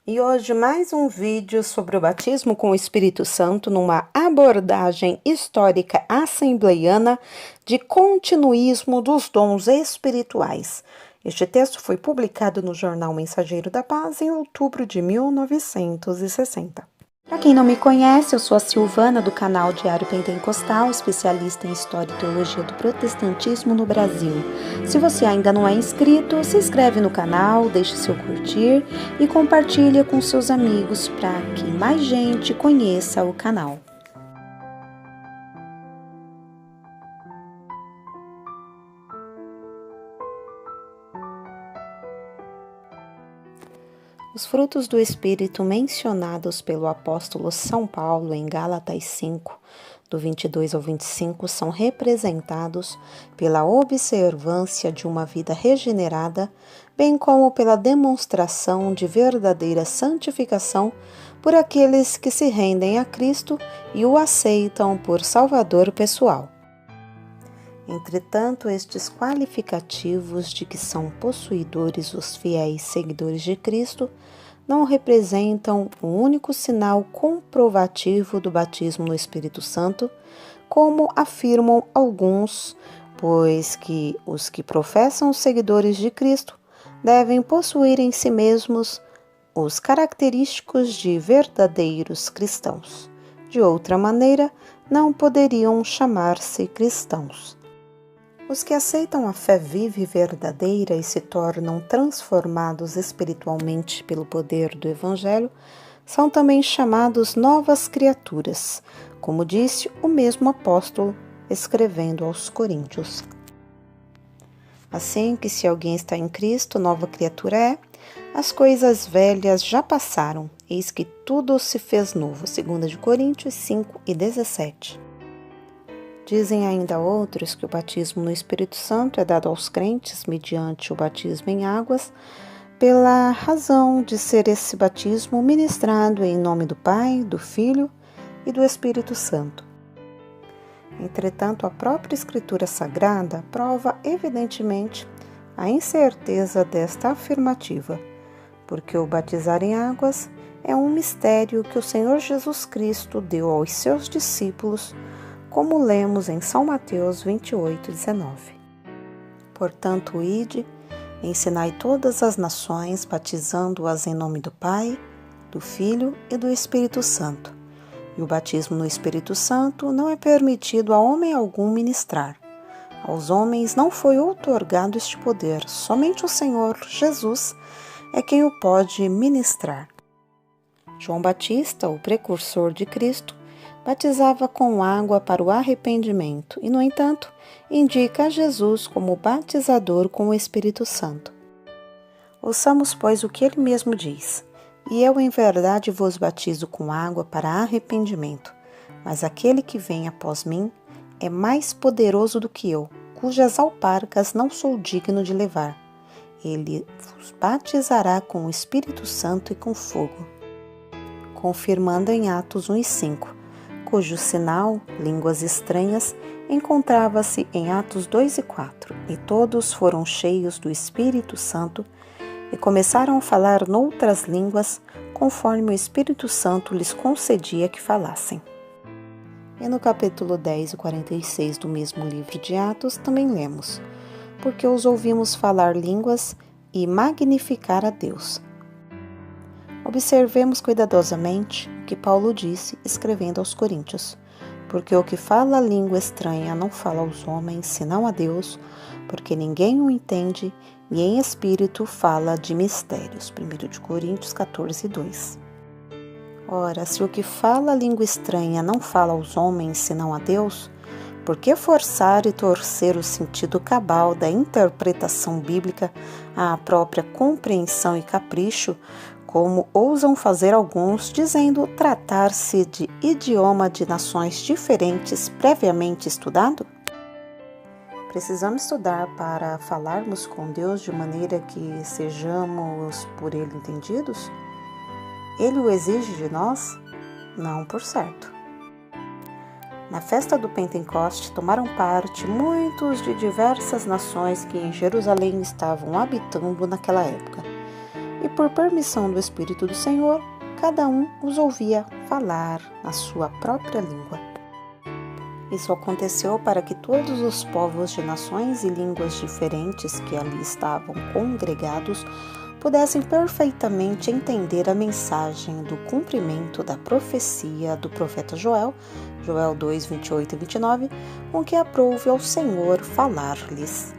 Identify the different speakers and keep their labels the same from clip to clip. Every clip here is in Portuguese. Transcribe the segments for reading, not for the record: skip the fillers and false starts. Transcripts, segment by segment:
Speaker 1: E hoje mais um vídeo sobre o batismo com o Espírito Santo numa abordagem histórica assembleiana de continuismo dos dons espirituais. Este texto foi publicado no jornal Mensageiro da Paz em outubro de 1960. Para quem não me conhece, eu sou a Silvana do canal Diário Pentecostal, especialista em História e Teologia do Protestantismo no Brasil. Se você ainda não é inscrito, se inscreve no canal, deixe seu curtir e compartilha com seus amigos para que mais gente conheça o canal. Os frutos do Espírito mencionados pelo apóstolo São Paulo em Gálatas 5, do 22 ao 25, são representados pela observância de uma vida regenerada, bem como pela demonstração de verdadeira santificação por aqueles que se rendem a Cristo e o aceitam por Salvador pessoal. Entretanto, estes qualificativos de que são possuidores os fiéis seguidores de Cristo não representam o único sinal comprovativo do batismo no Espírito Santo, como afirmam alguns, pois que os que professam seguidores de Cristo devem possuir em si mesmos os característicos de verdadeiros cristãos. De outra maneira, não poderiam chamar-se cristãos. Os que aceitam a fé viva e verdadeira e se tornam transformados espiritualmente pelo poder do Evangelho são também chamados novas criaturas, como disse o mesmo apóstolo escrevendo aos Coríntios. Assim que se alguém está em Cristo, nova criatura é, as coisas velhas já passaram, eis que tudo se fez novo. 2 Coríntios 5:17. Dizem ainda outros que o batismo no Espírito Santo é dado aos crentes mediante o batismo em águas, pela razão de ser esse batismo ministrado em nome do Pai, do Filho e do Espírito Santo. Entretanto, a própria Escritura Sagrada prova evidentemente a incerteza desta afirmativa, porque o batizar em águas é um mistério que o Senhor Jesus Cristo deu aos seus discípulos, como lemos em São Mateus 28:19. Portanto, ide, ensinai todas as nações, batizando-as em nome do Pai, do Filho e do Espírito Santo. E o batismo no Espírito Santo não é permitido a homem algum ministrar. Aos homens não foi outorgado este poder, somente o Senhor Jesus é quem o pode ministrar. João Batista, o precursor de Cristo, batizava com água para o arrependimento e, no entanto, indica a Jesus como batizador com o Espírito Santo. Ouçamos, pois, o que ele mesmo diz: E eu, em verdade, vos batizo com água para arrependimento, mas aquele que vem após mim é mais poderoso do que eu, cujas alparcas não sou digno de levar. Ele vos batizará com o Espírito Santo e com fogo. Confirmando em Atos 1:5, cujo sinal, línguas estranhas, encontrava-se em Atos 2:4, e todos foram cheios do Espírito Santo e começaram a falar noutras línguas, conforme o Espírito Santo lhes concedia que falassem. E no capítulo 10 e 46 do mesmo livro de Atos também lemos: Porque os ouvimos falar línguas e magnificar a Deus. Observemos cuidadosamente o que Paulo disse, escrevendo aos Coríntios: Porque o que fala a língua estranha não fala aos homens, senão a Deus, porque ninguém o entende, e em espírito fala de mistérios. 1 Coríntios 14:2. Ora, se o que fala a língua estranha não fala aos homens, senão a Deus, por que forçar e torcer o sentido cabal da interpretação bíblica à própria compreensão e capricho, como ousam fazer alguns, dizendo tratar-se de idioma de nações diferentes previamente estudado? Precisamos estudar para falarmos com Deus de maneira que sejamos por Ele entendidos? Ele o exige de nós? Não, por certo. Na festa do Pentecoste tomaram parte muitos de diversas nações que em Jerusalém estavam habitando naquela época. e por permissão do Espírito do Senhor, cada um os ouvia falar na sua própria língua. Isso aconteceu para que todos os povos de nações e línguas diferentes que ali estavam congregados pudessem perfeitamente entender a mensagem do cumprimento da profecia do profeta Joel, Joel 2, 28 e 29, com que aprouve ao Senhor falar-lhes.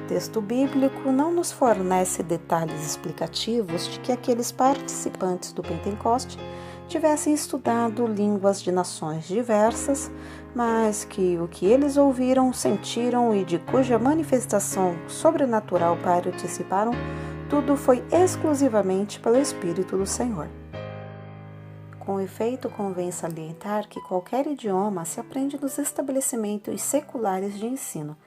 Speaker 1: O texto bíblico não nos fornece detalhes explicativos de que aqueles participantes do Pentecoste tivessem estudado línguas de nações diversas, mas que o que eles ouviram, sentiram e de cuja manifestação sobrenatural participaram, tudo foi exclusivamente pelo Espírito do Senhor. Com efeito, convém salientar que qualquer idioma se aprende nos estabelecimentos seculares de ensino,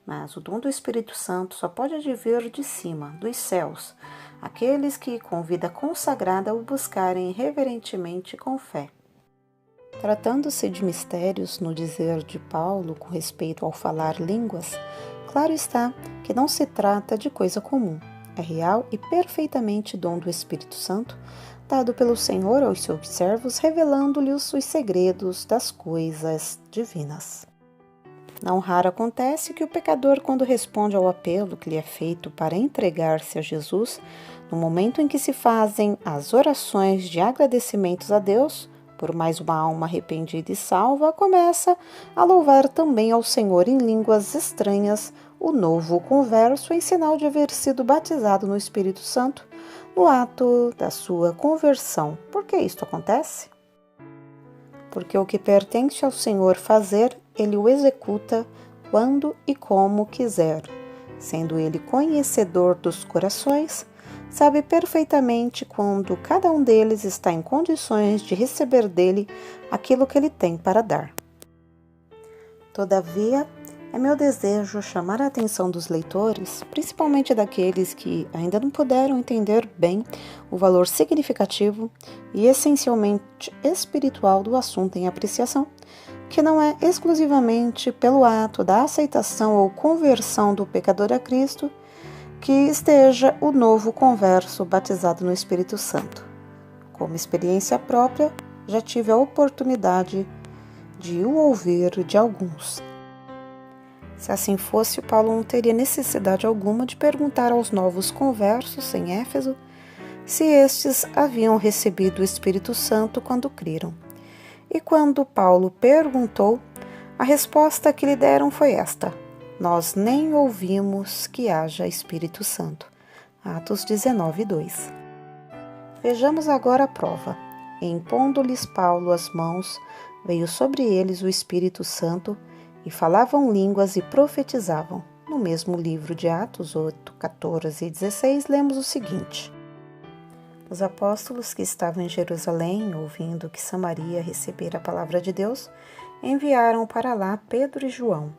Speaker 1: mas o dom do Espírito Santo só pode advir de cima, dos céus, aqueles que, com vida consagrada, o buscarem reverentemente com fé. Tratando-se de mistérios no dizer de Paulo com respeito ao falar línguas, claro está que não se trata de coisa comum. É real e perfeitamente dom do Espírito Santo, dado pelo Senhor aos seus servos, revelando-lhes os segredos das coisas divinas. Não raro acontece que o pecador, quando responde ao apelo que lhe é feito para entregar-se a Jesus, no momento em que se fazem as orações de agradecimentos a Deus, por mais uma alma arrependida e salva, começa a louvar também ao Senhor em línguas estranhas, o novo converso em sinal de haver sido batizado no Espírito Santo no ato da sua conversão. Por que isto acontece? Porque o que pertence ao Senhor fazer, Ele o executa quando e como quiser. Sendo Ele conhecedor dos corações, sabe perfeitamente quando cada um deles está em condições de receber dele aquilo que Ele tem para dar. Todavia, é meu desejo chamar a atenção dos leitores, principalmente daqueles que ainda não puderam entender bem o valor significativo e essencialmente espiritual do assunto em apreciação, que não é exclusivamente pelo ato da aceitação ou conversão do pecador a Cristo que esteja o novo converso batizado no Espírito Santo. Como experiência própria, já tive a oportunidade de o ouvir de alguns. Se assim fosse, Paulo não teria necessidade alguma de perguntar aos novos conversos em Éfeso se estes haviam recebido o Espírito Santo quando creram. E quando Paulo perguntou, a resposta que lhe deram foi esta: nós nem ouvimos que haja Espírito Santo. Atos 19, 2. Vejamos agora a prova. Impondo-lhes Paulo as mãos, veio sobre eles o Espírito Santo, e falavam línguas e profetizavam. No mesmo livro de Atos 8, 14 e 16, lemos o seguinte: os apóstolos que estavam em Jerusalém, ouvindo que Samaria recebera a palavra de Deus, enviaram para lá Pedro e João,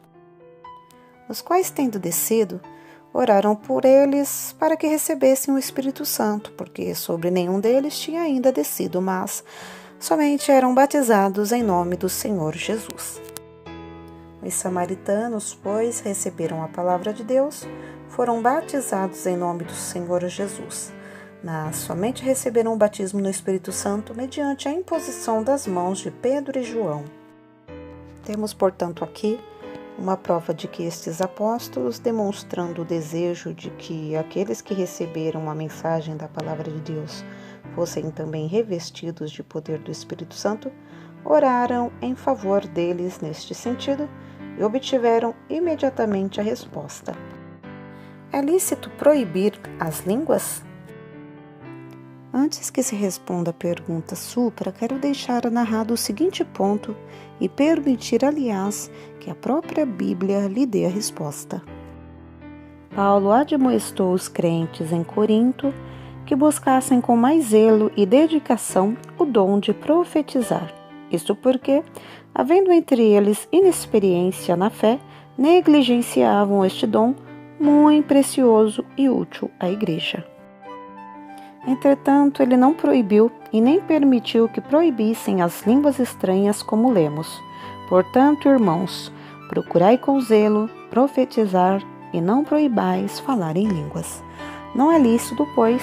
Speaker 1: os quais, tendo descido, oraram por eles para que recebessem o Espírito Santo, porque sobre nenhum deles tinha ainda descido, mas somente eram batizados em nome do Senhor Jesus. Os samaritanos, pois, receberam a palavra de Deus, foram batizados em nome do Senhor Jesus, mas somente receberam o batismo no Espírito Santo mediante a imposição das mãos de Pedro e João. Temos, portanto, aqui uma prova de que estes apóstolos, demonstrando o desejo de que aqueles que receberam a mensagem da palavra de Deus fossem também revestidos de poder do Espírito Santo, oraram em favor deles neste sentido e obtiveram imediatamente a resposta: é lícito proibir as línguas? Antes que se responda a pergunta supra, quero deixar narrado o seguinte ponto e permitir, aliás, que a própria Bíblia lhe dê a resposta. Paulo admoestou os crentes em Corinto que buscassem com mais zelo e dedicação o dom de profetizar. Isto porque, havendo entre eles inexperiência na fé, negligenciavam este dom muito precioso e útil à Igreja. Entretanto, ele não proibiu e nem permitiu que proibissem as línguas estranhas, como lemos. Portanto, irmãos, procurai com zelo profetizar e não proibais falar em línguas. Não é lícito, pois,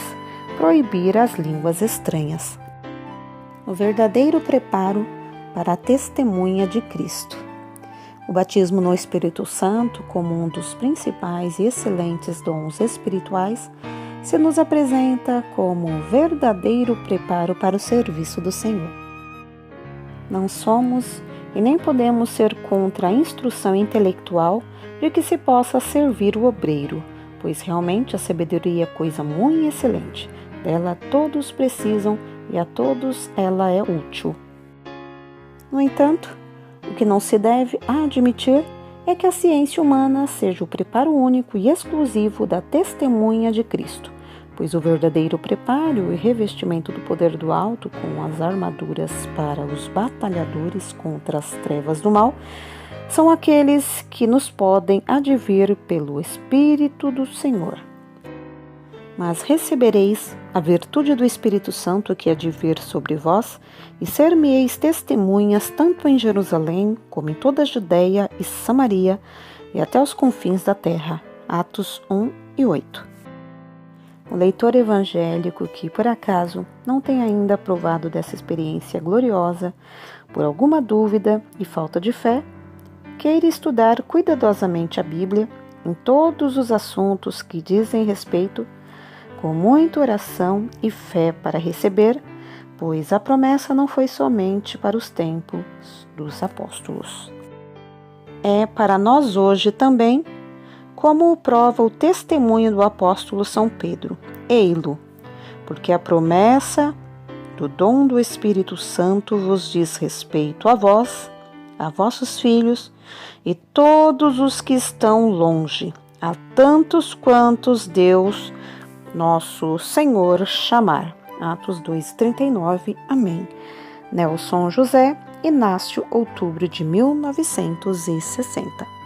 Speaker 1: proibir as línguas estranhas. O verdadeiro preparo para a testemunha de Cristo. O batismo no Espírito Santo, como um dos principais e excelentes dons espirituais, se nos apresenta como um verdadeiro preparo para o serviço do Senhor. Não somos e nem podemos ser contra a instrução intelectual de que se possa servir o obreiro, pois realmente a sabedoria é coisa muito excelente. Dela todos precisam e a todos ela é útil. No entanto, o que não se deve admitir é que a ciência humana seja o preparo único e exclusivo da testemunha de Cristo, pois o verdadeiro preparo e revestimento do poder do alto com as armaduras para os batalhadores contra as trevas do mal são aqueles que nos podem advir pelo Espírito do Senhor. Mas recebereis a virtude do Espírito Santo que há de vir sobre vós, e ser-me-eis testemunhas tanto em Jerusalém, como em toda a Judeia e Samaria, e até os confins da terra. Atos 1 e 8. O leitor evangélico que, por acaso, não tem ainda provado dessa experiência gloriosa, por alguma dúvida e falta de fé, queira estudar cuidadosamente a Bíblia em todos os assuntos que dizem respeito, com muita oração e fé para receber, pois a promessa não foi somente para os tempos dos apóstolos. É para nós hoje também, como o prova o testemunho do apóstolo São Pedro. Ei-lo, porque a promessa do dom do Espírito Santo vos diz respeito a vós, a vossos filhos e todos os que estão longe, a tantos quantos Deus, nosso Senhor, chamar. Atos 2:39. Amém. Nelson José, Inácio, outubro de 1960.